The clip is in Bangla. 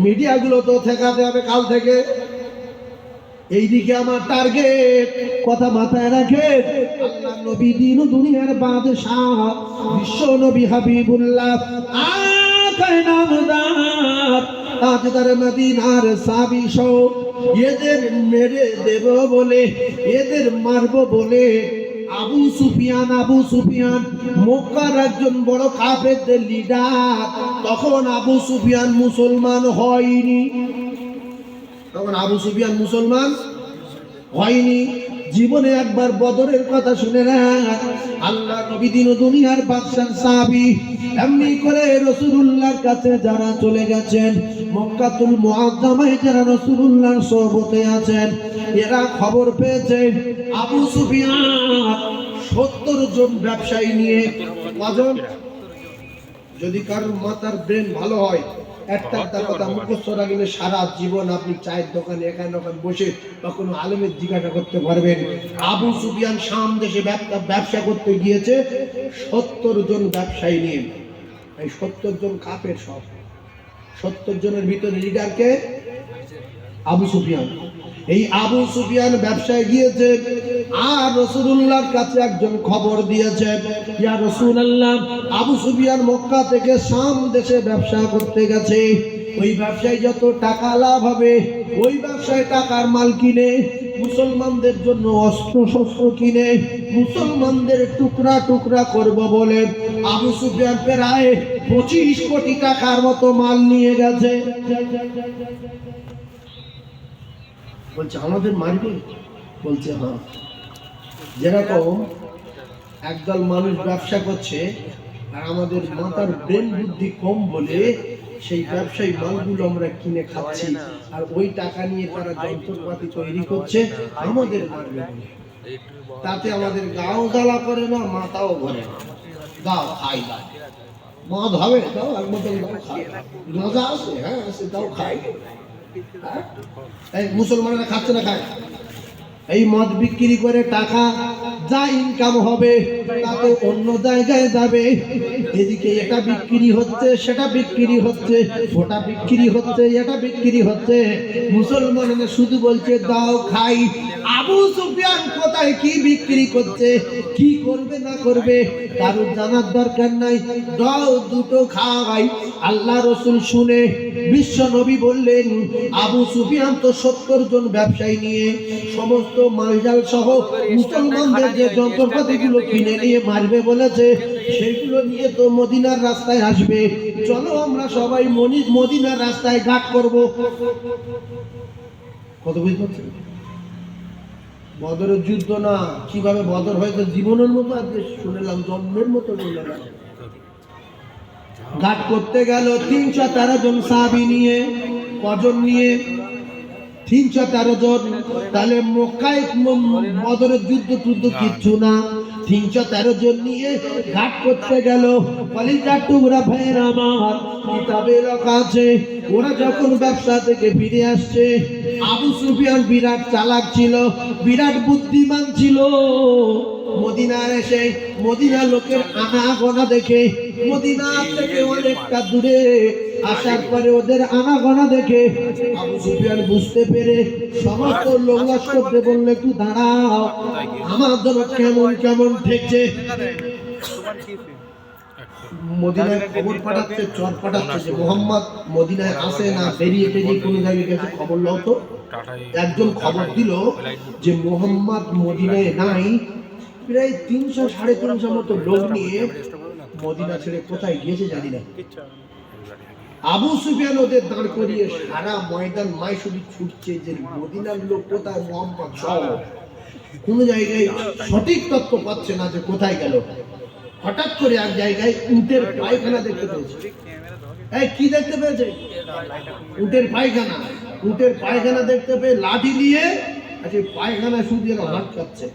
মিডিয়াগুলো তো ঠেকাতে হবে কাল থেকে। এইদিকে আমার টার্গেট, কথা মাথায় রাখেন, আল্লাহ নবী দিন দুনিয়ার বাদশাহ বিশ্ব নবী হাবিবুল্লাহ আকায়ে নামদার তাজদার মদিনার সাহাবী সহ এদের মেরে দেব বলে, এদের মারব বলে আবু সুফিয়ান মক্কার একজন বড় কাফেরদের লিডার। তখন আবু সুফিয়ান মুসলমান হয়নি, তখন আবু সুফিয়ান মুসলমান হয়নি। জীবনে একবার বদরের কথা শুনে না, আল্লাহ নবী দিন দুনিয়ার বাদশাহ সাহাবী এমনি করে রাসূলুল্লাহর কাছে যারা চলে গেছেন, মক্কাতুল মুআজ্জামায় যারা রাসূলুল্লাহর সোহবতে আছেন, এরা খবর পেয়েছে আবু সুফিয়ান 70 জন ব্যবসায়ী নিয়ে। কজন? যদি কারোর মাথার ব্রেন ভালো হয়, একটা কথা মুখস্থ রাখলে সারা জীবন আপনি চায়ের দোকানে এখানে ওখানে বসে বা কোনো আলেমের জিজ্ঞাসা করতে পারবেন। আবু সুফিয়ান শাম দেশে ব্যবসা করতে গিয়েছে 70 জন ব্যবসায়ী নিয়ে। এই 70 জন কাফের, সব 70 জনের ভিতরে লিডারকে আবু সুফিয়ান। এই আবু সুফিয়ান ব্যবসায় গিয়েছে আর রাসূলুল্লাহর কাছে একজন খবর দিয়েছে, ইয়া রাসূলুল্লাহ, আবু সুফিয়ান মক্কা থেকে শাম দেশে ব্যবসা করতে গেছে। ওই ব্যবসায় যত টাকা লাভ হবে ওই ব্যবসায় টাকার মাল কিনে মুসলমানদের জন্য অস্ত্র শস্ত্র কিনে মুসলমানদের টুকরা টুকরা করব বলে আবু সুফিয়ান প্রায় 25 কোটি টাকার মতো মাল নিয়ে গেছে। বলছে আমাদের মারবে? বলছে হ্যাঁ। যেরকম একদল মানুষ ব্যবসা করছে আর আমাদের মাথার ব্রেন বুদ্ধি কম বলে সেই ব্যবসায়ী মালগুলো আমরা কিনে খাচ্ছি, আর ওই টাকা নিয়ে তারা যন্ত্রপাতি তৈরি করছে আমাদের মারবে বলে। তাতে আমাদের গাও জ্বালা করে না, মাথাও ভরে না। দাও খাই, মদ হবে দাও, এক বোতল দাও খাই, মজা আছে, হ্যাঁ আছে, দাও খাই। মুসলমানেরা খাচ্ছে না, খায়। এই মদ বিক্রি করে টাকা যা ইনকাম হবে তাতে অন্য জায়গায় যাবে। এদিকে এটা বিক্রি হচ্ছে, সেটা বিক্রি হচ্ছে, ওটা বিক্রি হচ্ছে, এটা বিক্রি হচ্ছে। মুসলমানেরা শুধু বলছে দাও খাই। আবু সুফিয়ান কোথায় কি বিক্রি করছে, কি করবে না করবে কারোর জানার দরকার নাই, দাও দুটো খাওয়াই। আল্লাহ রাসূল শুনে বিশ্ব নবী বললেন, আবু সুফিয়ান তো 70 জন ব্যবসায়ী নিয়ে সমস্ত মালজাল সহ মুসলমানদের যে যন্ত্রপাতিগুলো কিনে নিয়ে মারবে বলেছে সেগুলো নিয়ে তো মদিনার রাস্তায় আসবে, চলো আমরা সবাই মদিনার রাস্তায় ঘাট করব। কত বুঝতে পারছেন? বদরের যুদ্ধ না, কিভাবে বদর হয়েছে জীবনের মতো আজকে শুনলাম, জন্মের মতো শুনলাম। ঘাট করতে গেল 313 জন সাহাবী নিয়ে। কজন নিয়ে? 313 জন। তাহলে মক্কায় বদরের যুদ্ধ কিচ্ছু না, 313 জন নিয়ে ঘাট করতে গেল। কলিজার টুকরা ভাইয়ের আমার, কিতাবে লেখা আছে ওরা যখন ব্যবসা থেকে ফিরে আসছে, আবু সুফিয়ান বিরাট চালাক ছিল, বিরাট বুদ্ধিমান ছিল। মদিনার এসে মদিনা লোকের আনাগোনা দেখে, মদিনা থেকে অনেকটা দূরে আসার পরে ওদের আনাগোনা দেখে আবু সুফিয়ান বুঝতে পেরে সমস্ত লোক লস্করকে বললে একটু দাঁড়াও, আমার জন্য কেমন কেমন ঠেকছে। মদিনায় খবর পাঠাচ্ছে, চর পাঠাচ্ছে যে মোহাম্মদ মদিনায় আসে না, বেরিয়ে কোন জায়গায় গেছে, খবর নাও তো। একজন খবর দিল যে মোহাম্মদ মদিনায় নাই। প্রায় 300-350 মতো লোক নিয়ে মদিনা ছেড়ে কোথায় গিয়েছে জানি না। আবু সুফিয়ান ওদের দাঁড় করিয়ে সারা ময়দান মাইশুরি ছুটছে যে মদিনার লোক কোথায়, মোহাম্মদ সহ কোন জায়গায় সঠিক তথ্য পাচ্ছে না যে কোথায় গেল। হঠাৎ করে এক জায়গায় উটের পায়খানা দেখতে পেয়েছে। কি দেখতে পেয়েছে? উটের পায়খানা। উটের পায়খানা দেখতে পেয়ে লাঠি দিয়ে পায়খানা শুধু হাত কাটছে।